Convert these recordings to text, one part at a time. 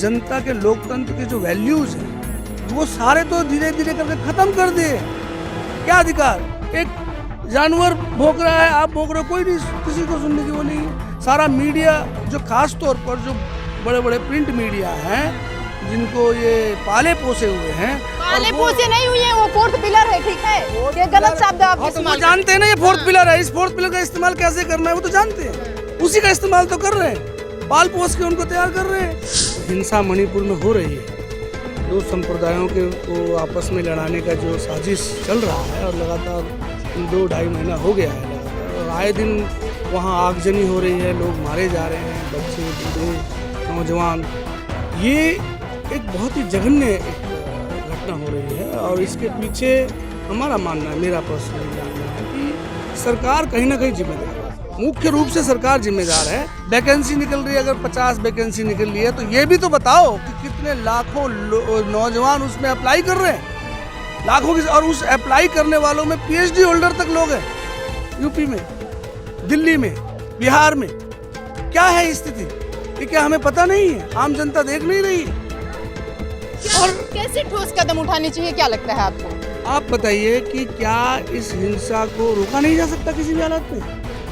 जनता के लोकतंत्र के जो वैल्यूज हैं वो सारे तो धीरे धीरे करके खत्म कर दिए। क्या अधिकार? एक जानवर भौंक रहा है, आप भौंक रहे हो, कोई नहीं, किसी को सुनने की वो नहीं है। सारा मीडिया जो खास तौर पर जो बड़े बड़े प्रिंट मीडिया हैं जिनको ये पाले पोसे हुए हैं, पाले पोसे नहीं हुए हैं, वो फोर्थ पिलर है, ठीक है, ये गलत शब्द आप इस्तेमाल जानते हैं ना, ये फोर्थ पिलर है। इस फोर्थ पिलर का इस्तेमाल कैसे करना है वो तो जानते हैं, उसी का इस्तेमाल तो कर रहे हैं, पाल पोस के उनको तैयार कर रहे हैं। हिंसा मणिपुर में हो रही है, दो संप्रदायों के को आपस में लड़ाने का जो साजिश चल रहा है और लगातार 2-2.5 महीना हो गया है और आए दिन वहाँ आगजनी हो रही है, लोग मारे जा रहे हैं, बच्चे, बूढ़े, नौजवान। ये एक बहुत ही जघन्य एक घटना हो रही है और इसके पीछे हमारा मानना है, मेरा पर्सनल मानना है कि सरकार कहीं ना कहीं जिम्मेदार है। मुख्य रूप से सरकार जिम्मेदार है। वैकेंसी निकल रही है, अगर 50 वैकेंसी निकल रही है तो ये भी तो बताओ कि कितने लाखों नौजवान उसमें अप्लाई कर रहे हैं, लाखों की, और उस अप्लाई करने वालों में PhD होल्डर तक लोग हैं। यूपी में, दिल्ली में, बिहार में क्या है स्थिति, ये क्या हमें पता नहीं है? आम जनता देख नहीं रही है। और कैसे ठोस कदम उठाने चाहिए, क्या लगता है आपको? आप बताइए कि क्या इस हिंसा को रोका नहीं जा सकता किसी भी हालत में?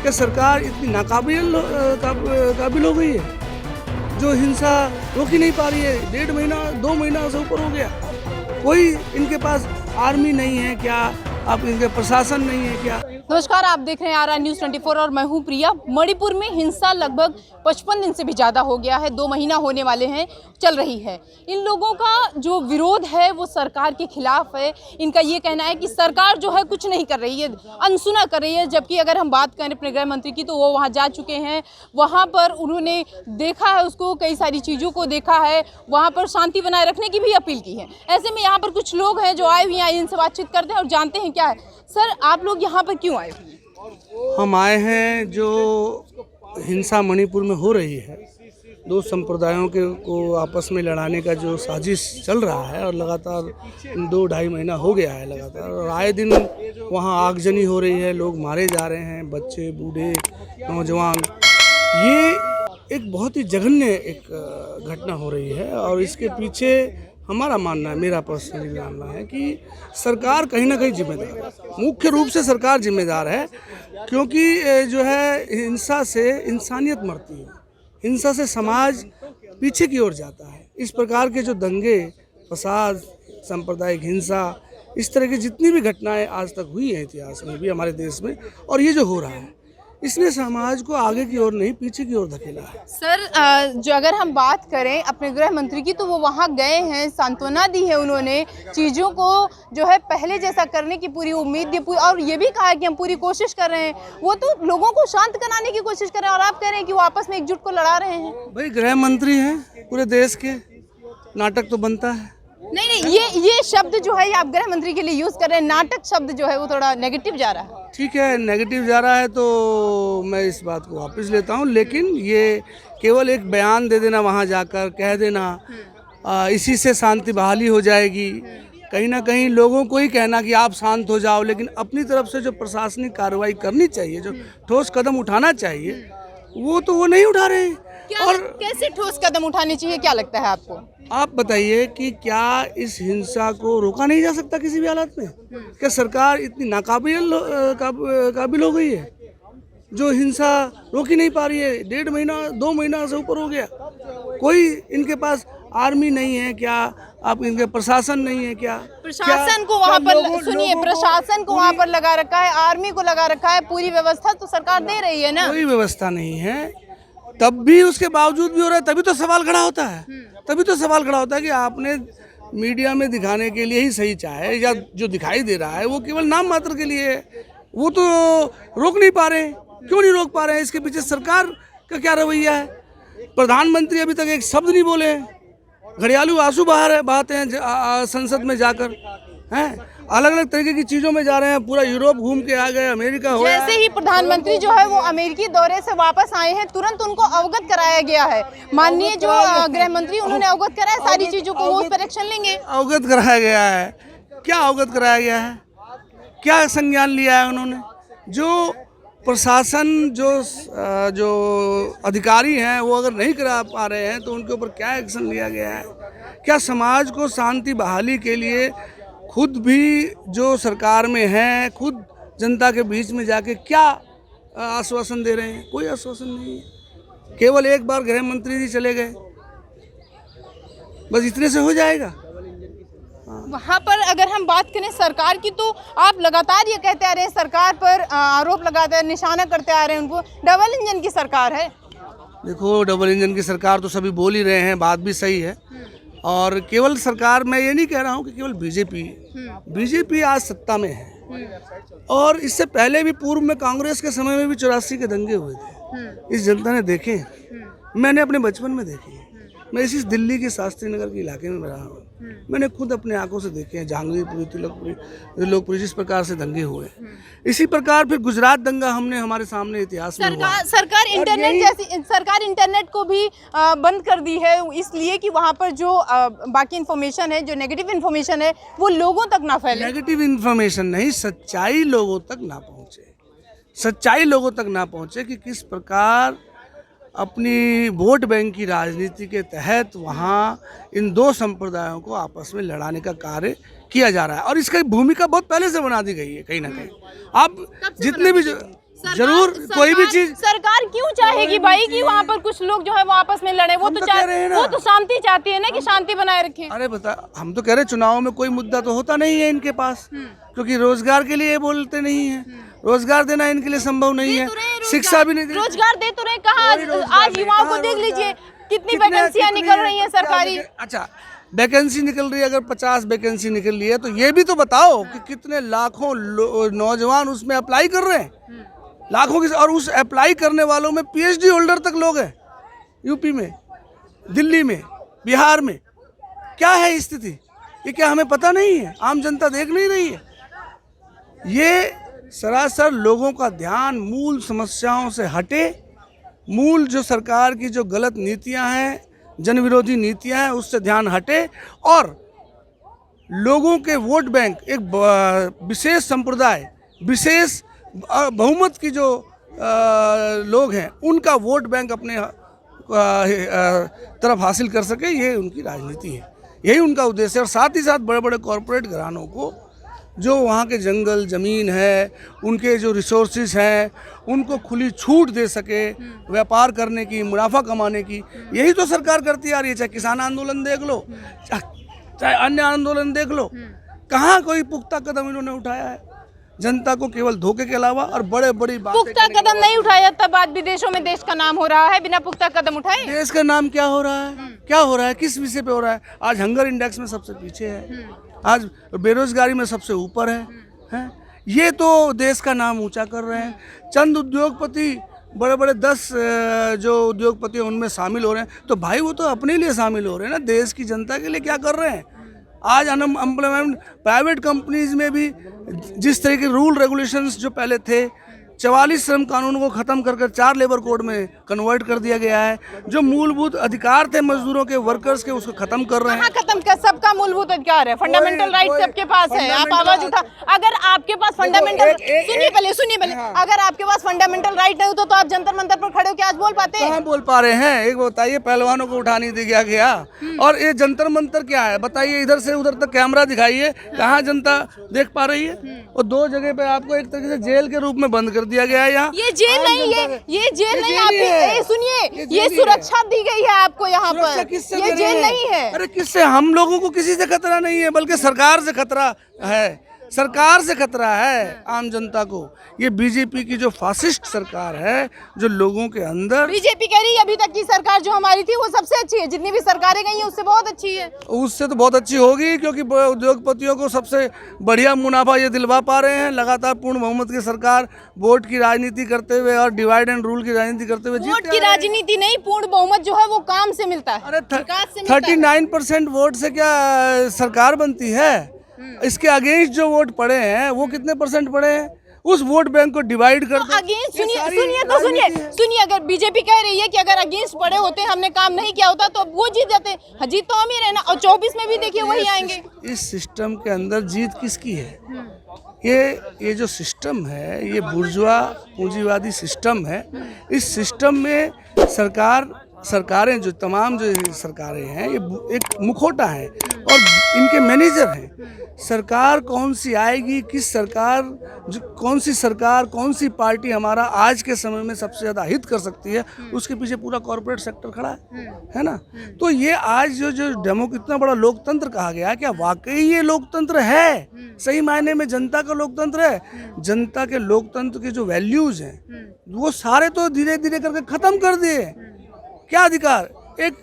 क्या सरकार इतनी काबिल हो गई है जो हिंसा रोक ही नहीं पा रही है? 1.5 महीना 2 महीना से ऊपर हो गया, कोई इनके पास आर्मी नहीं है क्या? आप इनके प्रशासन नहीं है क्या? नमस्कार, आप देख रहे हैं RR News 24 और मैं हूं प्रिया। मणिपुर में हिंसा लगभग 55 दिन से भी ज़्यादा हो गया है, 2 महीना होने वाले हैं, चल रही है। इन लोगों का जो विरोध है वो सरकार के खिलाफ है। इनका ये कहना है कि सरकार जो है कुछ नहीं कर रही है, अनसुना कर रही है। जबकि अगर हम बात करें अपने गृह मंत्री की तो वो वहाँ जा चुके हैं, वहाँ पर उन्होंने देखा है, उसको कई सारी चीज़ों को देखा है, वहाँ पर शांति बनाए रखने की भी अपील की है। ऐसे में यहाँ पर कुछ लोग हैं जो आए हुए हैं, इनसे बातचीत करते हैं और जानते हैं क्या है। सर, आप लोग यहाँ पर क्यों आए हुए हैं? हम आए हैं जो हिंसा मणिपुर में हो रही है, दो संप्रदायों के को आपस में लड़ाने का जो साजिश चल रहा है और लगातार 2-2.5 महीना हो गया है लगातार और आए दिन वहाँ आगजनी हो रही है, लोग मारे जा रहे हैं, बच्चे, बूढ़े, नौजवान। ये एक बहुत ही जघन्य एक घटना हो रही है और इसके पीछे हमारा मानना है, मेरा पर्सनली मानना है कि सरकार कहीं ना कहीं जिम्मेदार है। मुख्य रूप से सरकार जिम्मेदार है क्योंकि जो है हिंसा से इंसानियत मरती है, हिंसा से समाज पीछे की ओर जाता है। इस प्रकार के जो दंगे, फसाद, सांप्रदायिक हिंसा, इस तरह की जितनी भी घटनाएं आज तक हुई हैं इतिहास में भी हमारे देश में, और ये जो हो रहा है इसने समाज को आगे की ओर नहीं पीछे की ओर धकेला है। सर, जो अगर हम बात करें अपने गृह मंत्री की तो वो वहाँ गए हैं, सांत्वना दी है उन्होंने, चीज़ों को जो है पहले जैसा करने की पूरी उम्मीद दी और ये भी कहा कि हम पूरी कोशिश कर रहे हैं। वो तो लोगों को शांत कराने की कोशिश कर रहे हैं और आप कह रहे हैं कि वो आपस में एकजुट को लड़ा रहे हैं। भाई गृह मंत्री हैं पूरे देश के, नाटक तो बनता है। नहीं, ये शब्द जो है आप गृह मंत्री के लिए यूज कर रहे हैं, नाटक शब्द जो है वो थोड़ा नेगेटिव जा रहा है। ठीक है, नेगेटिव जा रहा है तो मैं इस बात को वापस लेता हूँ, लेकिन ये केवल एक बयान दे देना, वहाँ जाकर कह देना इसी से शांति बहाली हो जाएगी, कहीं ना कहीं लोगों को ही कहना कि आप शांत हो जाओ, लेकिन अपनी तरफ से जो प्रशासनिक कार्रवाई करनी चाहिए, जो ठोस कदम उठाना चाहिए, वो तो वो नहीं उठा रहे हैं। और कैसे ठोस कदम उठाने चाहिए, क्या लगता है आपको? आप बताइए कि क्या इस हिंसा को रोका नहीं जा सकता किसी भी हालत में? क्या सरकार इतनी काबिल हो गई है जो हिंसा रोक ही नहीं पा रही है? 1.5 महीना 2 महीना से ऊपर हो गया, कोई इनके पास आर्मी नहीं है क्या? आप इनके प्रशासन नहीं है क्या? प्रशासन को वहाँ पर सुनिए, प्रशासन को वहाँ पर लगा रखा है, आर्मी को लगा रखा है, पूरी व्यवस्था तो सरकार दे रही है ना। कोई व्यवस्था नहीं है, तब भी उसके बावजूद भी हो रहा है, तभी तो सवाल खड़ा होता है। तभी तो सवाल खड़ा होता है कि आपने मीडिया में दिखाने के लिए ही सही चाहे, या जो दिखाई दे रहा है वो केवल नाम मात्र के लिए है, वो तो रोक नहीं पा रहे हैं। क्यों नहीं रोक पा रहे हैं? इसके पीछे सरकार का क्या रवैया है? प्रधानमंत्री अभी तक एक शब्द नहीं बोले हैं, घड़ियालू आंसू बहाते हैं संसद में जाकर, हैं अलग अलग तरीके की चीज़ों में जा रहे हैं, पूरा यूरोप घूम के आ गए, अमेरिका हो गया। जैसे ही प्रधानमंत्री जो है वो अमेरिकी दौरे से वापस आए हैं, तुरंत उनको अवगत कराया गया है। माननीय जो गृह मंत्री उन्होंने अवगत कराया सारी चीज़ों को, वो उस पर एक्शन लेंगे। अवगत कराया गया है, क्या अवगत कराया गया है? क्या संज्ञान लिया है उन्होंने? जो प्रशासन जो अधिकारी हैं वो अगर नहीं करा पा रहे हैं तो उनके ऊपर क्या एक्शन लिया गया है? क्या समाज को शांति बहाली के लिए खुद भी जो सरकार में हैं, खुद जनता के बीच में जाके क्या आश्वासन दे रहे हैं? कोई आश्वासन नहीं है। केवल एक बार गृह मंत्री जी चले गए, बस इतने से हो जाएगा? वहाँ पर अगर हम बात करें सरकार की, तो आप लगातार ये कहते आ रहे हैं, सरकार पर आरोप लगाते हैं, निशाना करते आ रहे हैं उनको, डबल इंजन की सरकार है। देखो, डबल इंजन की सरकार तो सभी बोल ही रहे हैं, बात भी सही है। और केवल सरकार, मैं ये नहीं कह रहा हूँ कि केवल बीजेपी आज सत्ता में है, और इससे पहले भी पूर्व में कांग्रेस के समय में भी 84 के दंगे हुए थे। इस जनता ने देखे हैं, मैंने अपने बचपन में देखे हैं। मैं इसी दिल्ली के शास्त्री नगर के इलाके में रहा हूँ, मैंने खुद अपने आंखों से देखे हैं जहांगीरपुरी, तिलकपुरी, लोकपुरी, जिस प्रकार से दंगे हुए। इसी प्रकार फिर गुजरात दंगा हमने हमारे सामने इतिहास में हुआ। सरकार इंटरनेट को भी बंद कर दी है, इसलिए कि वहाँ पर जो बाकी इन्फॉर्मेशन है, जो नेगेटिव इन्फॉर्मेशन है, वो लोगों तक ना फैले। नेगेटिव इन्फॉर्मेशन नहीं, सच्चाई लोगों तक ना पहुँचे, सच्चाई लोगों तक ना पहुँचे कि किस प्रकार अपनी वोट बैंक की राजनीति के तहत वहाँ इन दो संप्रदायों को आपस में लड़ाने का कार्य किया जा रहा है। और इसकी भूमिका बहुत पहले से बना दी गई है कहीं ना कहीं। आप जितने भी जरूर कोई भी चीज, सरकार क्यों चाहेगी भाई कि वहाँ पर कुछ लोग जो है वो आपस में लड़े? वो तो शांति चाहती है ना, कि शांति बनाए रखे। अरे बता, हम तो कह रहे चुनाव में कोई मुद्दा तो होता नहीं है इनके पास, क्योंकि रोजगार के लिए बोलते नहीं है, रोजगार देना इनके लिए संभव नहीं है, शिक्षा भी नहीं दे। रोजगार दे तो रहे, कहाँ आज युवाओं को देख लीजिए कितनी वैकेंसियां निकल रही हैं सरकारी। अच्छा, वैकेंसी निकल रही है, अगर 50 वैकेंसी निकल रही है तो ये भी तो बताओ कि कितने लाखों नौजवान उसमें अप्लाई कर रहे हैं, लाखों की। और उस अप्लाई करने वालों में PhD होल्डर तक लोग हैं, यूपी में, दिल्ली में, बिहार में। क्या है स्थिति? ये क्या हमें पता नहीं है? आम जनता देख नहीं रही है? ये सरासर लोगों का ध्यान मूल समस्याओं से हटे, मूल जो सरकार की जो गलत नीतियां हैं, जन विरोधी नीतियां हैं, उससे ध्यान हटे, और लोगों के वोट बैंक, एक विशेष संप्रदाय, विशेष बहुमत की जो लोग हैं, उनका वोट बैंक अपने तरफ हासिल कर सके, ये उनकी राजनीति है, यही उनका उद्देश्य है। और साथ ही साथ बड़े बड़े कॉरपोरेट घरानों को जो वहाँ के जंगल ज़मीन है, उनके जो रिसोर्सेज हैं, उनको खुली छूट दे सके व्यापार करने की, मुनाफा कमाने की, यही तो सरकार करती आ रही है। चाहे किसान आंदोलन देख लो, चाहे अन्य आंदोलन देख लो, कहाँ कोई पुख्ता कदम इन्होंने उठाया है? जनता को केवल धोखे के अलावा और बड़े बड़ी पुख्ता कदम नहीं उठाया, तब आज विदेशों में देश का नाम हो रहा है, बिना पुख्ता कदम उठाए। देश का नाम क्या हो रहा है? क्या हो रहा है? किस विषय पे हो रहा है? आज हंगर इंडेक्स में सबसे पीछे है, आज बेरोजगारी में सबसे ऊपर है। ये तो देश का नाम ऊंचा कर रहे हैं। चंद उद्योगपति, बड़े बड़े 10 जो उद्योगपति हैं उनमें शामिल हो रहे हैं, तो भाई वो तो अपने लिए शामिल हो रहे हैं ना, देश की जनता के लिए क्या कर रहे हैं? आज अनएम्प्लॉयमेंट, प्राइवेट कंपनीज में भी जिस तरह के रूल रेगुलेशंस जो पहले थे, 44 श्रम कानून को ख़त्म कर 4 लेबर कोड में कन्वर्ट कर दिया गया है। जो मूलभूत अधिकार थे मजदूरों के, वर्कर्स के, उसको खत्म कर रहे हैं। खत्म कर, सबका मूलभूत अधिकार है, फंडामेंटल राइट सबके पास है। आप आवाज उठा, अगर आपके पास फंडामेंटल, सुनिए पहले, अगर आपके पास फंडामेंटल राइट नहीं तो आप जंतर मंतर पर खड़े होकर आज बोल पाते हैं? कहाँ बोल पा रहे हैं? एक बताइए, पहलवानों को उठा नहीं दिया गया, और ये जंतर मंतर क्या है बताइए? इधर से उधर तक कैमरा दिखाइए, कहाँ जनता देख पा रही है? और 2 जगह पे आपको एक तरीके से जेल के रूप में बंद कर दिया गया है। यहाँ ये जेल नहीं है, ये जेल नहीं, आप सुनिए, ये सुरक्षा दी गई है आपको यहाँ पर, ये जेल नहीं है। अरे किससे? हम लोगों को किसी से खतरा नहीं है, बल्कि सरकार से खतरा है, सरकार से खतरा है आम जनता को। ये बीजेपी की जो फासिस्ट सरकार है, जो लोगों के अंदर, बीजेपी कह रही है अभी तक की सरकार जो हमारी थी वो सबसे अच्छी है, जितनी भी सरकारें गई हैं उससे बहुत अच्छी है। उससे तो बहुत अच्छी होगी, क्योंकि उद्योगपतियों को सबसे बढ़िया मुनाफा ये दिलवा पा रहे हैं। लगातार पूर्ण बहुमत की सरकार वोट की राजनीति करते हुए और डिवाइड एंड रूल की राजनीति करते हुए, वोट की राजनीति नहीं, पूर्ण बहुमत जो है वो काम से मिलता है। अरे 39% वोट से क्या सरकार बनती है? इसके अगेंस्ट जो वोट पड़े हैं वो कितने परसेंट पड़े हैं? उस वोट बैंक को डिवाइड कर दो। अगेंस्ट सुनिए, अगर बीजेपी कह रही है कि अगर अगेंस्ट पड़े होते, हमने काम नहीं किया होता, तो वो जीत जाते। जीत तो हम ही रहना, और 24 में भी देखिए वही आएंगे। इस सिस्टम के अंदर जीत किसकी है? ये जो सिस्टम है, ये बुर्जुआ पूंजीवादी सिस्टम है। इस सिस्टम में सरकारें जो तमाम जो सरकारें हैं, ये एक मुखौटा है और इनके मैनेजर हैं। सरकार कौन सी आएगी, कौन सी सरकार, कौन सी पार्टी हमारा आज के समय में सबसे ज़्यादा हित कर सकती है, उसके पीछे पूरा कॉर्पोरेट सेक्टर खड़ा है ना। तो ये आज जो इतना बड़ा लोकतंत्र कहा गया, क्या वाकई ये लोकतंत्र है? सही मायने में जनता का लोकतंत्र है? जनता के लोकतंत्र के जो वैल्यूज हैं वो सारे तो धीरे धीरे करके खत्म कर दिए। क्या अधिकार? एक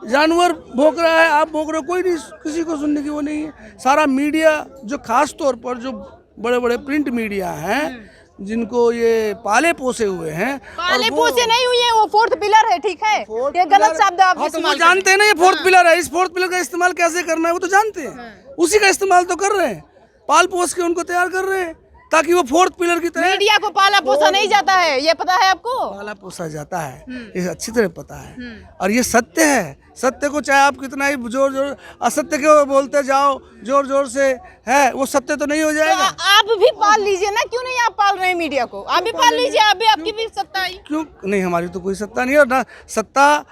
जानवर भौंक रहा है, आप भौंक रहे हो, कोई नहीं, किसी को सुनने की वो नहीं है। सारा मीडिया जो खास तौर पर जो बड़े बड़े प्रिंट मीडिया हैं, जिनको ये पाले पोसे हुए हैं, पाले पोसे नहीं हुए हैं, वो फोर्थ पिलर है, ठीक है, ये गलत शब्द आप इस्तेमाल जानते हैं ना, ये फोर्थ पिलर है। इस फोर्थ पिलर का इस्तेमाल कैसे करना है वो तो जानते हैं, उसी का इस्तेमाल तो कर रहे हैं, पाल पोस के उनको तैयार कर रहे हैं ताकि वो फोर्थ पिलर की तरह। मीडिया को पाला पोसा नहीं जाता है, ये पता है आपको? पाला पोसा जाता है, ये अच्छी तरह पता है। और ये सत्य है। सत्य को चाहे आप कितना ही जोर असत्य को बोलते जाओ जोर जोर से, है वो सत्य तो नहीं हो जाएगा। तो आप भी पाल लीजिए ना, क्यों नहीं आप पाल रहे हैं मीडिया को? आप भी पाल लीजिए, आप भी, आपकी भी सत्ता है। क्यों नहीं? हमारी तो कोई सत्ता नहीं है, और ना सत्ता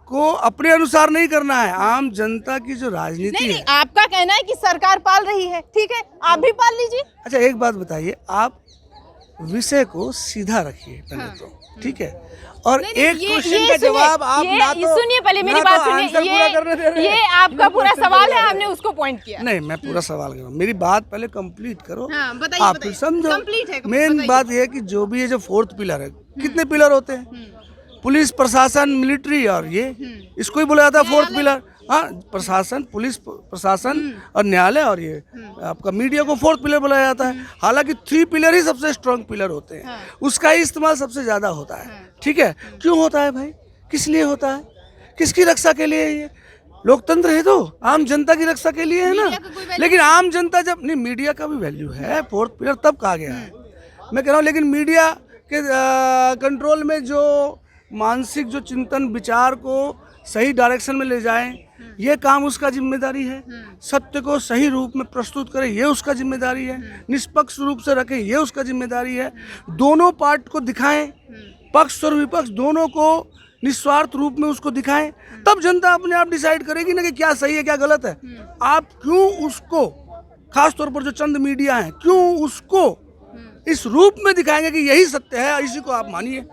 को अपने अनुसार नहीं करना है, आम जनता की जो राजनीति नहीं, आपका कहना है कि सरकार पाल रही है, ठीक है, आप भी पाल लीजिए। अच्छा एक बात बताइए, आप विषय को सीधा रखिए पहले तो, ठीक है, और एक क्वेश्चन का जवाब आप ना तो सुनिए, पहले मेरी बात सुनिए। ये आपका पूरा सवाल है, हमने उसको पॉइंट किया। नहीं, मैं पूरा सवाल कर, मेरी बात पहले कंप्लीट करो। बताइए, आप समझो। मेन बात यह है कि जो भी ये जो फोर्थ पिलर है, कितने पिलर होते हैं? पुलिस, प्रशासन, मिलिट्री, और ये इसको ही बोला जाता है फोर्थ पिलर। हाँ, प्रशासन, पुलिस प्रशासन और न्यायालय, और ये आपका मीडिया को फोर्थ पिलर बोला जाता है। हालांकि 3 पिलर ही सबसे स्ट्रांग पिलर होते हैं, उसका ही इस्तेमाल सबसे ज़्यादा होता है, ठीक है। क्यों होता है भाई? किस लिए होता है? किसकी रक्षा के लिए? ये लोकतंत्र है तो आम जनता की रक्षा के लिए है ना। लेकिन आम जनता जब नहीं, मीडिया का भी वैल्यू है, फोर्थ पिलर तब कहा गया है, मैं कह रहा हूँ। लेकिन मीडिया के कंट्रोल में जो मानसिक जो चिंतन विचार को सही डायरेक्शन में ले जाएं, ये काम उसका जिम्मेदारी है। सत्य को सही रूप में प्रस्तुत करें, ये उसका जिम्मेदारी है। निष्पक्ष रूप से रखें, ये उसका जिम्मेदारी है। दोनों पार्ट को दिखाएं, पक्ष और विपक्ष दोनों को निस्वार्थ रूप में उसको दिखाएं, तब जनता अपने आप डिसाइड करेगी ना कि क्या सही है क्या गलत है। आप क्यों उसको, खास तौर पर जो चंद मीडिया हैं, क्यों उसको इस रूप में दिखाएंगे कि यही सत्य है और इसी को आप मानिए,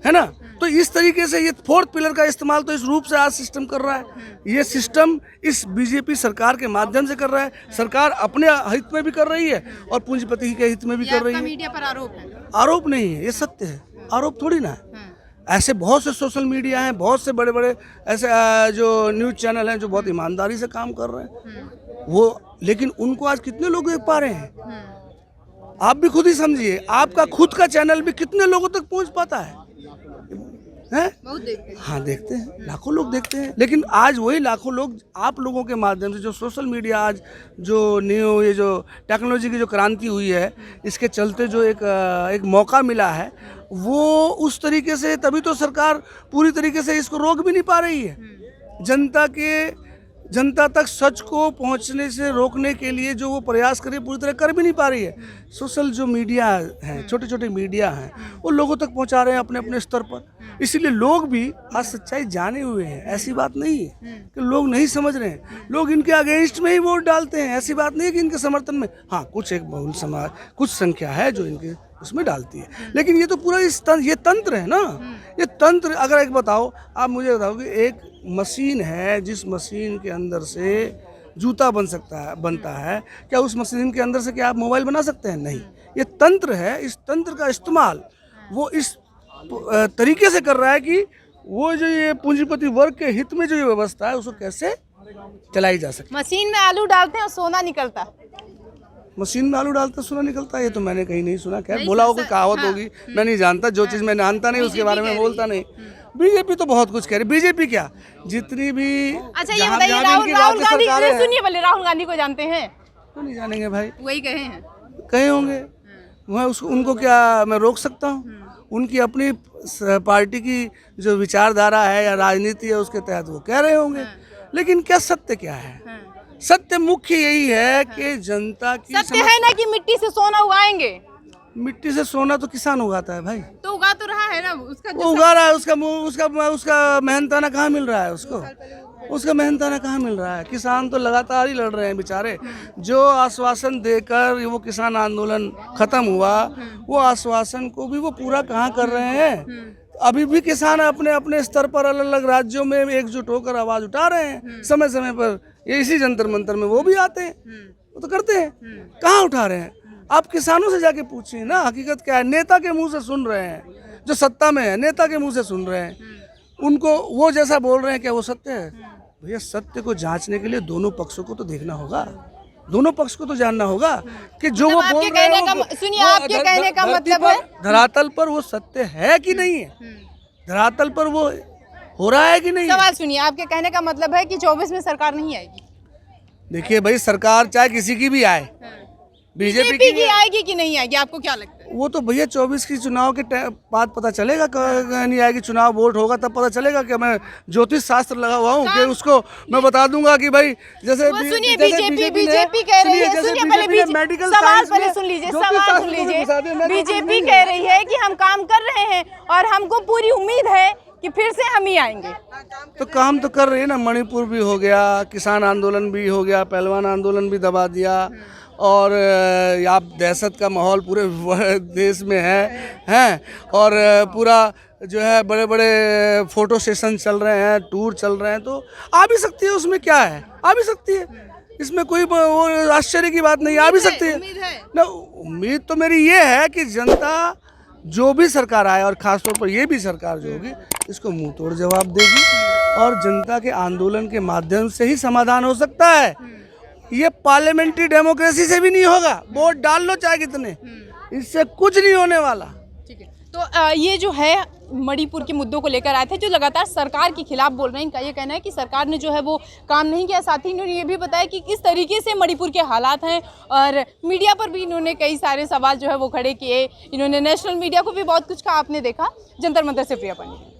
है ना। तो इस तरीके से ये फोर्थ पिलर का इस्तेमाल तो इस रूप से आज सिस्टम कर रहा है। ये सिस्टम इस बीजेपी सरकार के माध्यम से कर रहा है। सरकार अपने हित में भी कर रही है और पूंजीपति के हित में भी कर रही है। मीडिया पर आरोप है? आरोप नहीं है, ये सत्य है, आरोप थोड़ी ना है। ऐसे बहुत से सोशल मीडिया हैं, बहुत से बड़े बड़े ऐसे जो न्यूज़ चैनल हैं जो बहुत ईमानदारी से काम कर रहे हैं वो, लेकिन उनको आज कितने लोग देख पा रहे हैं? आप भी खुद ही समझिए, आपका खुद का चैनल भी कितने लोगों तक पहुंच पाता है? बहुत देखते हैं। हाँ, देखते हैं, लाखों लोग देखते हैं। लेकिन आज वही लाखों लोग आप लोगों के माध्यम से, जो सोशल मीडिया आज जो ये जो टेक्नोलॉजी की जो क्रांति हुई है, इसके चलते जो एक मौका मिला है, वो उस तरीके से, तभी तो सरकार पूरी तरीके से इसको रोक भी नहीं पा रही है। जनता तक सच को पहुंचने से रोकने के लिए जो वो प्रयास करे, पूरी तरह कर भी नहीं पा रही है। सोशल जो मीडिया हैं, छोटे छोटे मीडिया हैं, वो लोगों तक पहुंचा रहे हैं अपने अपने स्तर पर। इसीलिए लोग भी आज सच्चाई जाने हुए हैं। ऐसी बात नहीं है कि लोग नहीं समझ रहे हैं, लोग इनके अगेंस्ट में ही वोट डालते हैं। ऐसी बात नहीं है कि इनके समर्थन में, हाँ, कुछ एक बहुल समाज, कुछ संख्या है जो इनके उसमें डालती है। लेकिन ये तो पूरा ये तंत्र है ना। ये तंत्र, अगर एक बताओ, आप मुझे बताओ कि एक मशीन है, जिस मशीन के अंदर से जूता बनता है, क्या उस मशीन के अंदर से क्या आप मोबाइल बना सकते हैं? नहीं। ये तंत्र है, इस तंत्र का इस्तेमाल वो इस तरीके से कर रहा है कि वो जो ये पूंजीपति वर्ग के हित में जो ये व्यवस्था है उसको कैसे चलाई जा सके। मशीन में आलू डालते हैं और सोना निकलता। मशीन में आलू डालते सोना निकलता है, ये तो मैंने कहीं नहीं सुना। खैर, बोला होगा, कहावत होगी, मैं नहीं जानता। जो चीज़ मैं जानता नहीं उसके बारे में बोलता नहीं। बीजेपी तो बहुत कुछ कह रही। बीजेपी क्या, जितनी भी, अच्छा ये बताइए, राहुल गांधी, सुनिए पहले, राहुल गांधी को जानते हैं? तो नहीं जानेंगे भाई, वही कहे होंगे। मैं उनको क्या मैं रोक सकता हूँ? उनकी अपनी पार्टी की जो विचारधारा है या राजनीति है, उसके तहत वो कह रहे होंगे। लेकिन क्या सत्य क्या है? सत्य मुख्य यही है कि जनता की सत्य है ना कि मिट्टी से सोना उगाएंगे। मिट्टी से सोना तो किसान उगाता है भाई, तो उगा तो रहा है ना, उसका वो उगा रहा है। उसका मेहनताना कहाँ मिल रहा है उसको? उसका मेहनताना कहाँ मिल रहा है? किसान तो लगातार ही लड़ रहे हैं बेचारे। जो आश्वासन देकर वो किसान आंदोलन खत्म हुआ, वो आश्वासन को भी वो पूरा कहाँ कर रहे हैं? अभी भी किसान अपने अपने स्तर पर अलग अलग राज्यों में एकजुट होकर आवाज उठा रहे हैं। समय समय पर ये इसी जंतर मंतर में वो भी आते हैं, वो तो करते हैं। कहाँ उठा रहे हैं? आप किसानों से जाके पूछिए ना, हकीकत क्या है। नेता के मुंह से सुन रहे हैं, जो सत्ता में है नेता के मुंह से सुन रहे हैं, उनको वो जैसा बोल रहे हैं क्या वो सत्य है? भैया सत्य को जांचने के लिए दोनों पक्षों को तो देखना होगा, दोनों पक्ष को तो जानना होगा कि जो वो बोल रहे हैं। सुनिए, आपके कहने का मतलब है धरातल पर वो सत्य है कि नहीं है, धरातल पर वो हो रहा है कि नहीं। सवाल सुनिए, आपके कहने का मतलब है कि 24 में सरकार नहीं आएगी। देखिए भाई, सरकार चाहे किसी की भी आए, बीजेपी की आएगी कि नहीं आएगी, आपको क्या लगता है? वो तो भैया 24 की चुनाव के बाद पता चलेगा। नहीं आएगी, चुनाव वोट होगा तब पता चलेगा। कि मैं ज्योतिष शास्त्र लगा हुआ हूँ कि उसको मैं बता दूंगा कि भाई जैसे सुनिए, बीजेपी कह रही है, सुनिए पहले मेडिकल सवाल पहले सुन लीजिए, सवाल सुन लीजिए। बीजेपी कह रही है कि हम काम कर रहे हैं और हमको पूरी उम्मीद है कि फिर से हम ही आएंगे। तो काम तो कर रही है ना। मणिपुर भी हो गया, किसान आंदोलन भी हो गया, पहलवान आंदोलन भी दबा दिया, और आप दहशत का माहौल पूरे देश में है और पूरा जो है बड़े बड़े फोटो सेशन चल रहे हैं, टूर चल रहे हैं। तो आ भी सकती है, उसमें क्या है, आ भी सकती है। इसमें कोई वो आश्चर्य की बात नहीं, आ भी सकती है ना। उम्मीद तो मेरी ये है कि जनता जो भी सरकार आए, और खासतौर पर ये भी सरकार जो होगी, इसको मुंह तोड़ जवाब देगी और जनता के आंदोलन के माध्यम से ही समाधान हो सकता है। ये पार्लियामेंट्री डेमोक्रेसी से भी नहीं होगा। वोट डाल लो चाहे कितने, इससे कुछ नहीं होने वाला। ठीक है, तो ये जो है मणिपुर के मुद्दों को लेकर आए थे, जो लगातार सरकार के खिलाफ बोल रहे हैं। इनका ये कहना है कि सरकार ने जो है वो काम नहीं किया। साथ ही इन्होंने ये भी बताया कि किस तरीके से मणिपुर के हालात हैं, और मीडिया पर भी इन्होंने कई सारे सवाल जो है वो खड़े किए। इन्होंने नेशनल मीडिया को भी बहुत कुछ कहा, आपने देखा। जंतर मंतर से प्रिया पंडित।